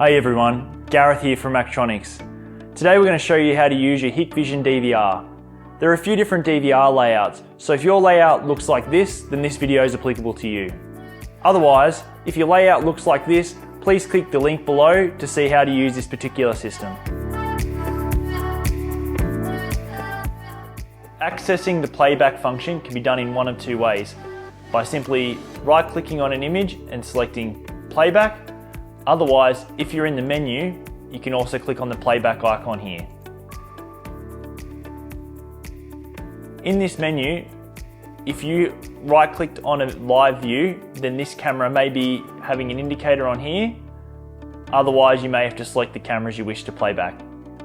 Hey everyone, Gareth here from Macktronix. Today we're going to show you how to use your Hikvision DVR. There are a few different DVR layouts, so if your layout looks like this, then this video is applicable to you. Otherwise, if your layout looks like this, please click the link below to see how to use this particular system. Accessing the playback function can be done in one of two ways, by simply right-clicking on an image and selecting playback. Otherwise, if you're in the menu, you can also click on the playback icon here. In this menu, if you right-clicked on a live view, then this camera may be having an indicator on here. Otherwise, you may have to select the cameras you wish to play back.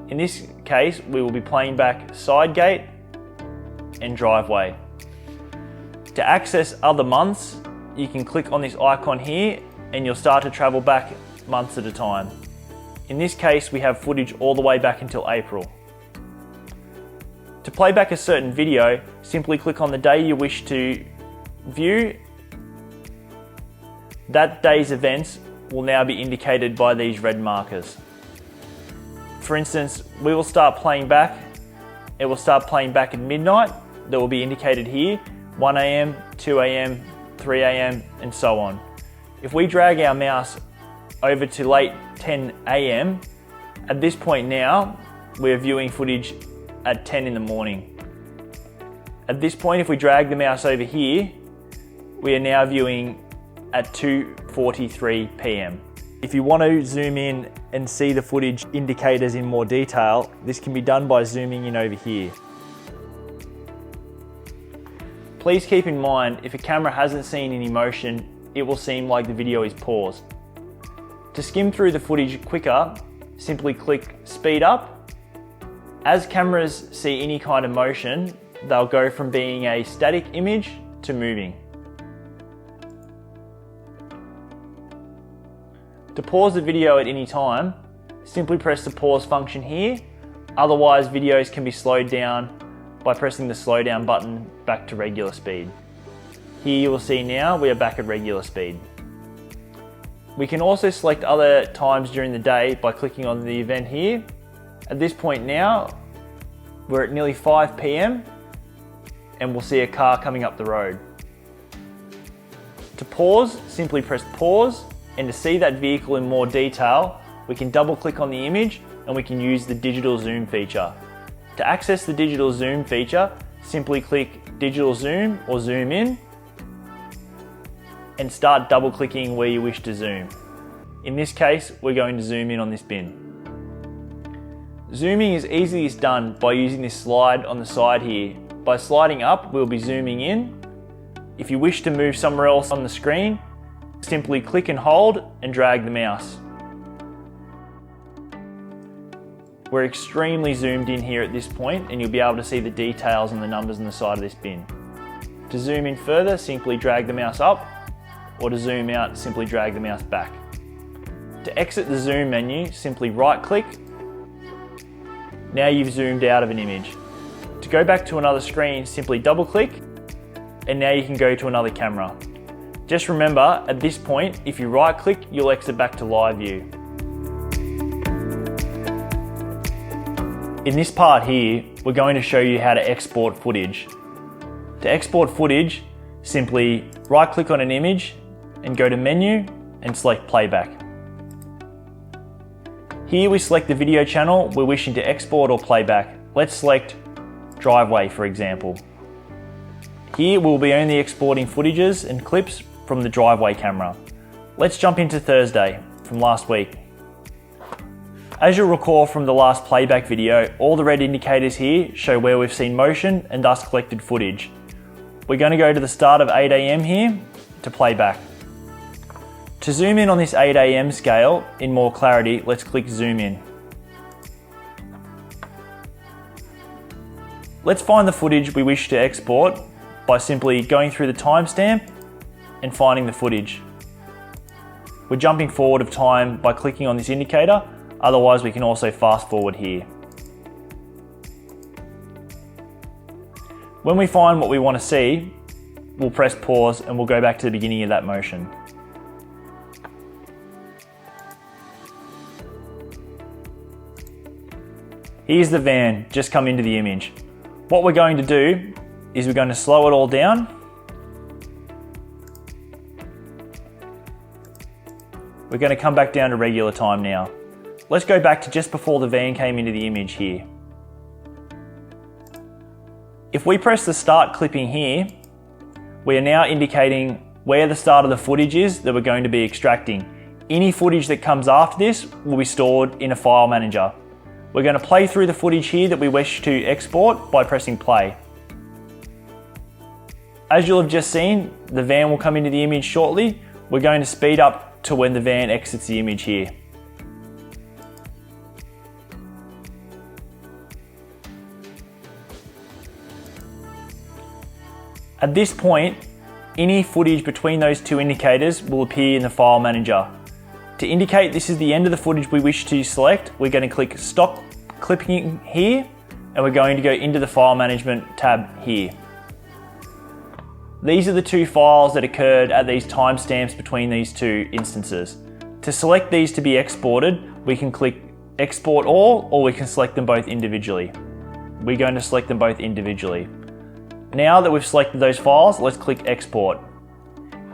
In this case, we will be playing back side gate and driveway. To access other months, you can click on this icon here and you'll start to travel back months at a time. In this case, we have footage all the way back until April. To play back a certain video, simply click on the day you wish to view. That day's events will now be indicated by these red markers. For instance, we will start playing back. It will start playing back at midnight. That will be indicated here, 1 AM, 2 AM, 3 AM, and so on. If we drag our mouse over to late 10 AM, at this point now, we're viewing footage at 10 in the morning. At this point, if we drag the mouse over here, we are now viewing at 2:43 PM. If you want to zoom in and see the footage indicators in more detail, this can be done by zooming in over here. Please keep in mind, if a camera hasn't seen any motion, it will seem like the video is paused. To skim through the footage quicker, simply click speed up. As cameras see any kind of motion, they'll go from being a static image to moving. To pause the video at any time, simply press the pause function here. Otherwise, videos can be slowed down by pressing the slow down button back to regular speed. Here you will see now we are back at regular speed. We can also select other times during the day by clicking on the event here. At this point now, we're at nearly 5 PM and we'll see a car coming up the road. To pause, simply press pause, and to see that vehicle in more detail, we can double click on the image and we can use the digital zoom feature. To access the digital zoom feature, simply click digital zoom or zoom in and start double clicking where you wish to zoom. In this case, we're going to zoom in on this bin. Zooming is easiest done by using this slide on the side here. By sliding up, we'll be zooming in. If you wish to move somewhere else on the screen, simply click and hold and drag the mouse. We're extremely zoomed in here at this point and you'll be able to see the details and the numbers on the side of this bin. To zoom in further, simply drag the mouse up, or to zoom out, simply drag the mouse back. To exit the zoom menu, simply right click. Now you've zoomed out of an image. To go back to another screen, simply double click, and now you can go to another camera. Just remember, at this point, if you right click, you'll exit back to live view. In this part here, we're going to show you how to export footage. To export footage, simply right click on an image and go to menu and select playback. Here we select the video channel we're wishing to export or playback. Let's select driveway, for example. Here we'll be only exporting footages and clips from the driveway camera. Let's jump into Thursday from last week. As you'll recall from the last playback video, all the red indicators here show where we've seen motion and thus collected footage. We're going to go to the start of 8 AM here to playback. To zoom in on this 8 AM scale in more clarity, let's click zoom in. Let's find the footage we wish to export by simply going through the timestamp and finding the footage. We're jumping forward of time by clicking on this indicator, otherwise we can also fast forward here. When we find what we want to see, we'll press pause and we'll go back to the beginning of that motion. Here's the van just come into the image. What we're going to do is we're going to slow it all down. We're going to come back down to regular time now. Let's go back to just before the van came into the image here. If we press the start clipping here, we are now indicating where the start of the footage is that we're going to be extracting. Any footage that comes after this will be stored in a file manager. We're going to play through the footage here that we wish to export by pressing play. As you'll have just seen, the van will come into the image shortly. We're going to speed up to when the van exits the image here. At this point, any footage between those two indicators will appear in the file manager. To indicate this is the end of the footage we wish to select, we're going to click Stop Clipping here, and we're going to go into the File Management tab here. These are the two files that occurred at these timestamps between these two instances. To select these to be exported, we can click Export All, or we can select them both individually. We're going to select them both individually. Now that we've selected those files, let's click Export.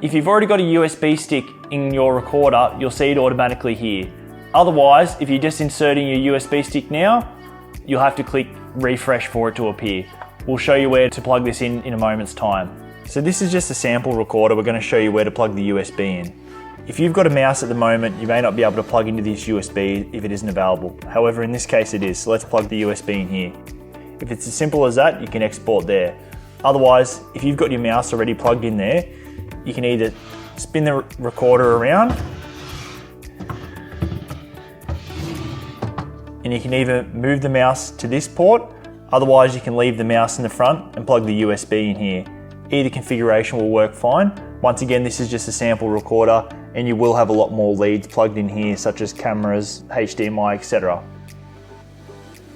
If you've already got a USB stick in your recorder, you'll see it automatically here. Otherwise, if you're just inserting your USB stick now, you'll have to click Refresh for it to appear. We'll show you where to plug this in a moment's time. So this is just a sample recorder. We're going to show you where to plug the USB in. If you've got a mouse at the moment, you may not be able to plug into this USB if it isn't available. However, in this case it is, so let's plug the USB in here. If it's as simple as that, you can export there. Otherwise, if you've got your mouse already plugged in there, you can either spin the recorder around, and you can either move the mouse to this port, otherwise you can leave the mouse in the front and plug the USB in here. Either configuration will work fine. Once again, this is just a sample recorder, and you will have a lot more leads plugged in here, such as cameras, HDMI, etc.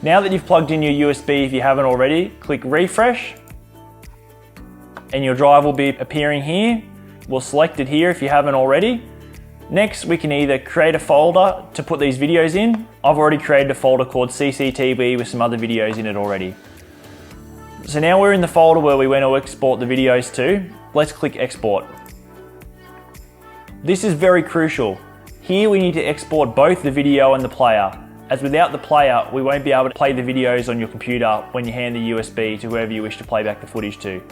Now that you've plugged in your USB, if you haven't already, click Refresh, and your drive will be appearing here. We'll select it here if you haven't already. Next, we can either create a folder to put these videos in. I've already created a folder called CCTV with some other videos in it already. So now we're in the folder where we want to export the videos to. Let's click Export. This is very crucial. Here we need to export both the video and the player, as without the player, we won't be able to play the videos on your computer when you hand the USB to whoever you wish to play back the footage to.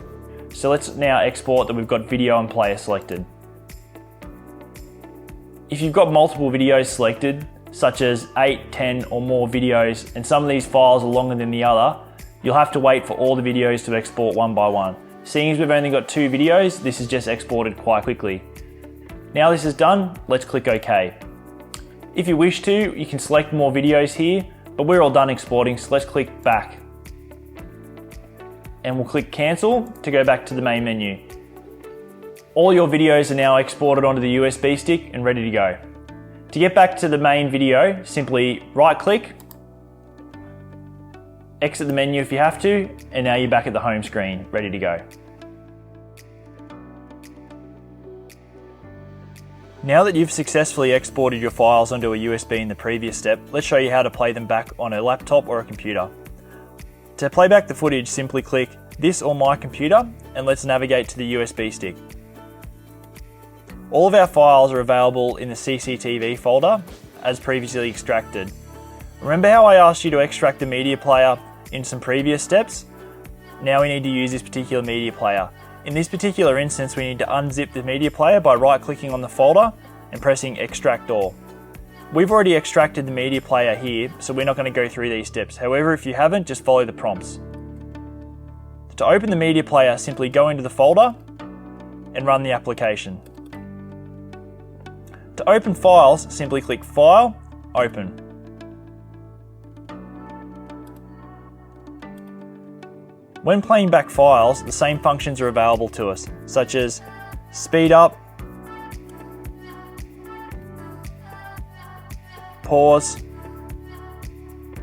So let's now export that we've got video and player selected. If you've got multiple videos selected, such as 8, 10 or more videos, and some of these files are longer than the other, you'll have to wait for all the videos to export one by one. Seeing as we've only got 2 videos, this is just exported quite quickly. Now this is done, let's click OK. If you wish to, you can select more videos here, but we're all done exporting, so let's click Back. And we'll click Cancel to go back to the main menu. All your videos are now exported onto the USB stick and ready to go. To get back to the main video, simply right click, exit the menu if you have to, and now you're back at the home screen, ready to go. Now that you've successfully exported your files onto a USB in the previous step, let's show you how to play them back on a laptop or a computer. To play back the footage, simply click This or My Computer, and let's navigate to the USB stick. All of our files are available in the CCTV folder, as previously extracted. Remember how I asked you to extract the media player in some previous steps? Now we need to use this particular media player. In this particular instance, we need to unzip the media player by right-clicking on the folder and pressing Extract All. We've already extracted the media player here, so we're not going to go through these steps. However, if you haven't, just follow the prompts. To open the media player, simply go into the folder and run the application. To open files, simply click File, Open. When playing back files, the same functions are available to us, such as speed up, pause,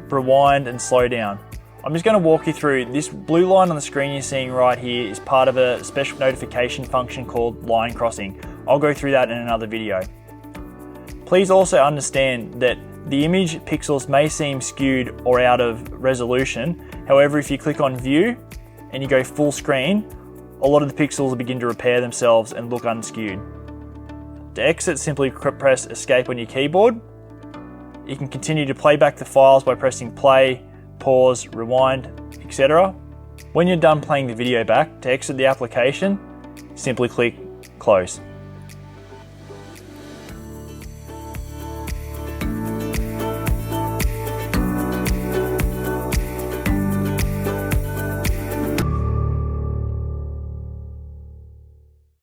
rewind, and slow down. I'm just going to walk you through. This blue line on the screen you're seeing right here is part of a special notification function called line crossing. I'll go through that in another video. Please also understand that The image pixels may seem skewed or out of resolution. However, if you click on View and you go full screen, a lot of the pixels will begin to repair themselves and look unskewed. To exit, simply press Escape on your keyboard. You can continue to play back the files by pressing play, pause, rewind, etc. When you're done playing the video back, to exit the application, simply click Close.